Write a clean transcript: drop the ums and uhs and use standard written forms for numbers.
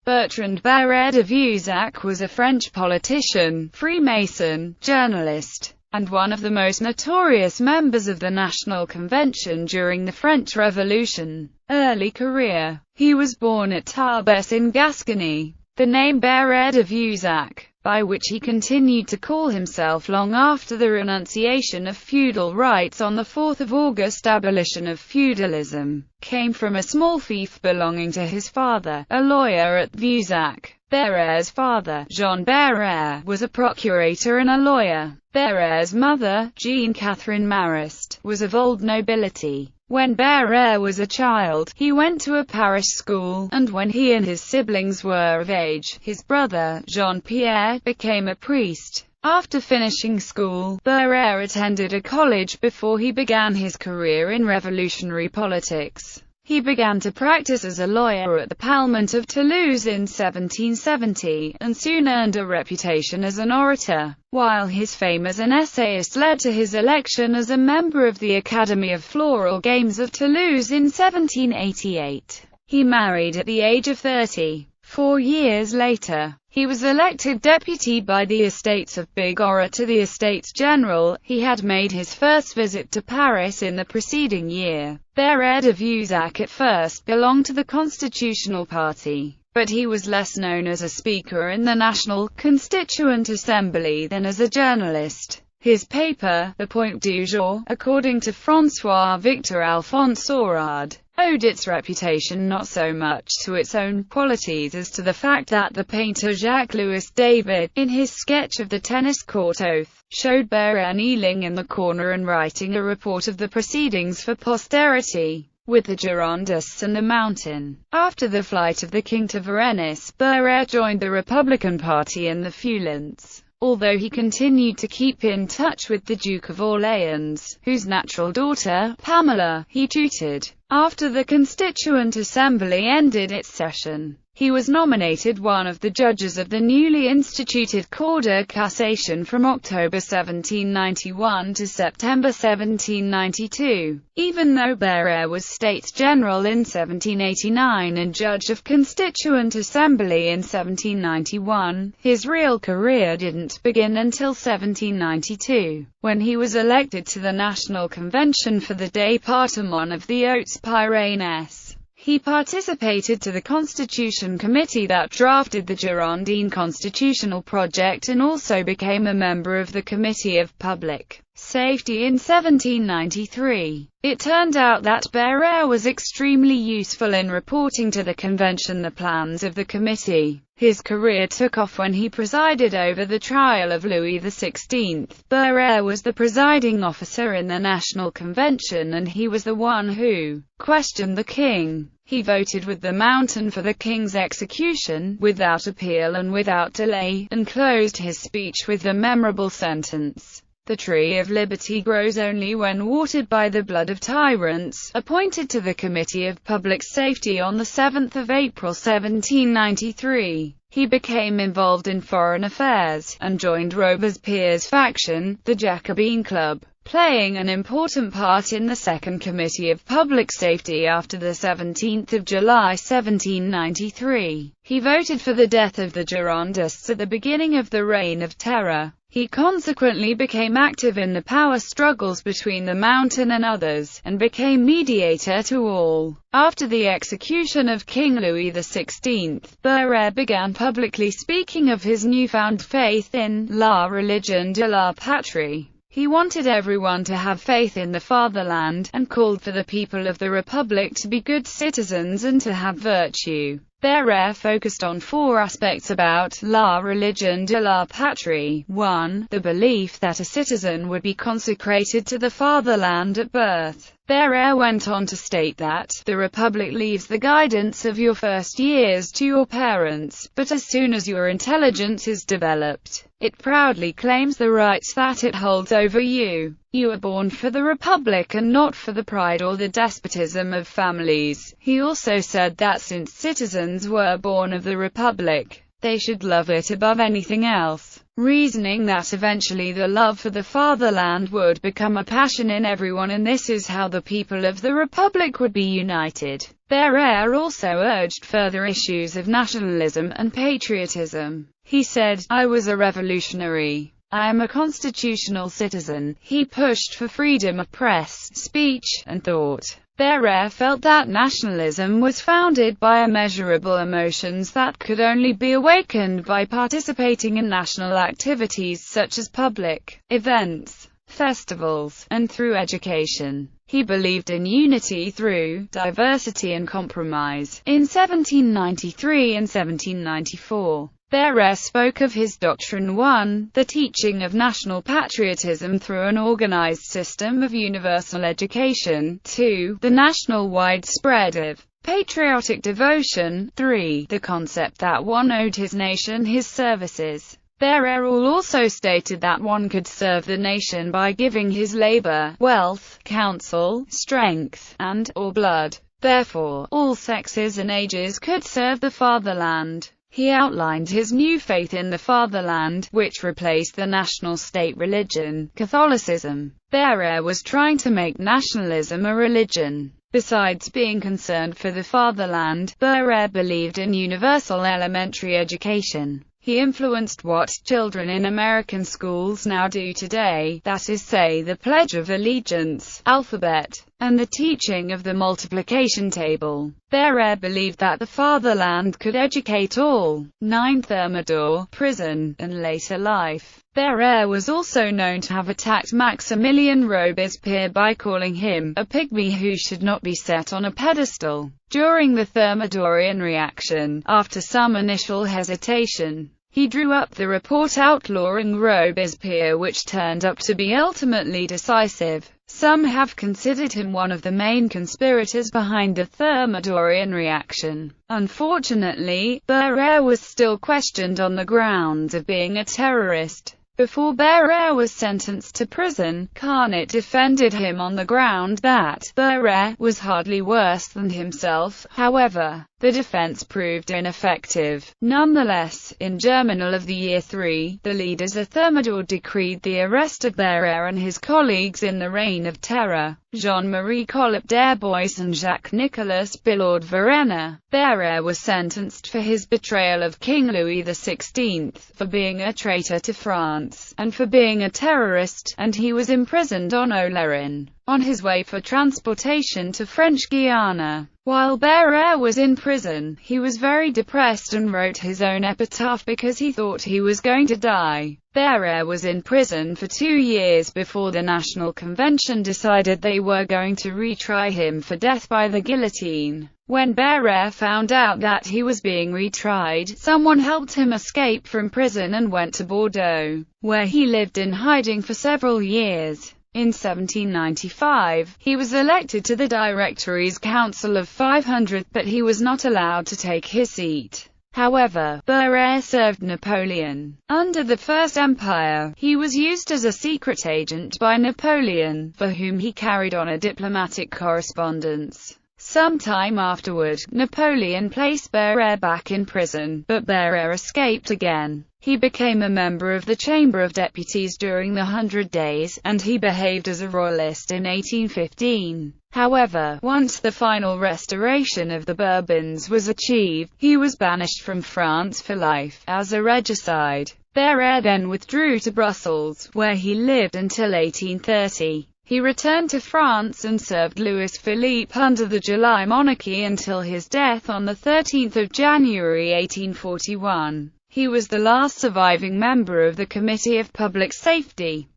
Bertrand Barère de Vieuzac was a French politician, Freemason, journalist, and one of the most notorious members of the National Convention during the French Revolution. Early career. He was born at Tarbes in Gascony. The name Barère de Vieuzac, by which he continued to call himself long after the renunciation of feudal rights on the 4th of August, abolition of feudalism, came from a small fief belonging to his father, a lawyer at Vieuzac. Barère's father, Jean Barère, was a procurator and a lawyer. Barère's mother, Jean-Catherine Marist, was of old nobility. When Barère was a child, he went to a parish school, and when he and his siblings were of age, his brother, Jean-Pierre, became a priest. After finishing school, Barère attended a college before he began his career in revolutionary politics. He began to practice as a lawyer at the Parlement of Toulouse in 1770, and soon earned a reputation as an orator, while his fame as an essayist led to his election as a member of the Academy of Floral Games of Toulouse in 1788. He married at the age of 30. 4 years later, he was elected deputy by the Estates of Bigorre to the Estates General. He had made his first visit to Paris in the preceding year. Barère de Vieuzac at first belonged to the Constitutional Party, but he was less known as a speaker in the National Constituent Assembly than as a journalist. His paper, The Point du Jour, according to François-Victor Alphonse Aurard, owed its reputation not so much to its own qualities as to the fact that the painter Jacques-Louis David, in his sketch of the tennis court oath, showed Barère kneeling in the corner and writing a report of the proceedings for posterity, with the Girondists and the Mountain. After the flight of the king to Varennes, Barère joined the Republican Party in the Feuillants. Although he continued to keep in touch with the Duke of Orleans, whose natural daughter, Pamela, he tutored. After the Constituent Assembly ended its session, he was nominated one of the judges of the newly instituted Cour de Cassation from October 1791 to September 1792. Even though Barère was States General in 1789 and Judge of Constituent Assembly in 1791, his real career didn't begin until 1792, when he was elected to the National Convention for the Département of the Hautes-Pyrénées. He participated to the Constitution Committee that drafted the Girondin constitutional project and also became a member of the Committee of Public Safety in 1793. It turned out that Barère was extremely useful in reporting to the convention the plans of the committee. His career took off when he presided over the trial of Louis XVI. Barère was the presiding officer in the National Convention and he was the one who questioned the king. He voted with the Mountain for the king's execution, without appeal and without delay, and closed his speech with the memorable sentence, "The tree of liberty grows only when watered by the blood of tyrants." Appointed to the Committee of Public Safety on the 7th of April 1793, he became involved in foreign affairs, and joined Robespierre's faction, the Jacobin Club, playing an important part in the Second Committee of Public Safety after the 17th of July 1793. He voted for the death of the Girondists at the beginning of the Reign of Terror. He consequently became active in the power struggles between the Mountain and others, and became mediator to all. After the execution of King Louis XVI, Barère began publicly speaking of his newfound faith in la religion de la patrie. He wanted everyone to have faith in the fatherland, and called for the people of the Republic to be good citizens and to have virtue. Barère focused on 4 aspects about la religion de la patrie. 1. The belief that a citizen would be consecrated to the fatherland at birth. Barère went on to state that the Republic leaves the guidance of your first years to your parents, but as soon as your intelligence is developed, it proudly claims the rights that it holds over you. You are born for the Republic and not for the pride or the despotism of families. He also said that since citizens were born of the Republic, they should love it above anything else. reasoning that eventually the love for the fatherland would become a passion in everyone, and this is how the people of the Republic would be united. Barère also urged further issues of nationalism and patriotism. He said, "I was a revolutionary. I am a constitutional citizen." He pushed for freedom of press, speech, and thought. Barère felt that nationalism was founded by immeasurable emotions that could only be awakened by participating in national activities such as public events, festivals, and through education. He believed in unity through diversity and compromise. In 1793 and 1794, Barère spoke of his doctrine: 1. The teaching of national patriotism through an organized system of universal education. 2. The national widespread of patriotic devotion. 3. The concept that one owed his nation his services. Barère also stated that one could serve the nation by giving his labor, wealth, counsel, strength, and/or blood. Therefore, all sexes and ages could serve the fatherland. He outlined his new faith in the fatherland, which replaced the national state religion, Catholicism. Barère was trying to make nationalism a religion. Besides being concerned for the fatherland, Barère believed in universal elementary education. He influenced what children in American schools now do today, that is, say the Pledge of Allegiance, alphabet, and the teaching of the multiplication table. Barère believed that the fatherland could educate all. 9. Thermidor, prison, and later life. Barère was also known to have attacked Maximilien Robespierre by calling him a pygmy who should not be set on a pedestal. During the Thermidorian reaction, after some initial hesitation, he drew up the report outlawing Robespierre, which turned up to be ultimately decisive. Some have considered him one of the main conspirators behind the Thermidorian reaction. Unfortunately, Barère was still questioned on the grounds of being a terrorist. Before Barère was sentenced to prison, Carnot defended him on the ground that Barère was hardly worse than himself. However, the defense proved ineffective. Nonetheless, in Journal of the Year 3, the leaders of Thermidor decreed the arrest of Barère and his colleagues in the Reign of Terror, Jean-Marie Collot d'Herbois and Jacques-Nicolas Billaud Varennes. Barère was sentenced for his betrayal of King Louis XVI, for being a traitor to France, and for being a terrorist, and he was imprisoned on Oleron, on his way for transportation to French Guiana. While Barère was in prison, he was very depressed and wrote his own epitaph because he thought he was going to die. Barère was in prison for 2 years before the National Convention decided they were going to retry him for death by the guillotine. When Barère found out that he was being retried, someone helped him escape from prison and went to Bordeaux, where he lived in hiding for several years. In 1795, he was elected to the Directory's Council of 500, but he was not allowed to take his seat. However, Barère served Napoleon. Under the First Empire, he was used as a secret agent by Napoleon, for whom he carried on a diplomatic correspondence. Sometime afterward, Napoleon placed Barère back in prison, but Barère escaped again. He became a member of the Chamber of Deputies during the 100 Days, and he behaved as a royalist in 1815. However, once the final restoration of the Bourbons was achieved, he was banished from France for life, as a regicide. Barère then withdrew to Brussels, where he lived until 1830. He returned to France and served Louis-Philippe under the July monarchy until his death on 13 January 1841. He was the last surviving member of the Committee of Public Safety.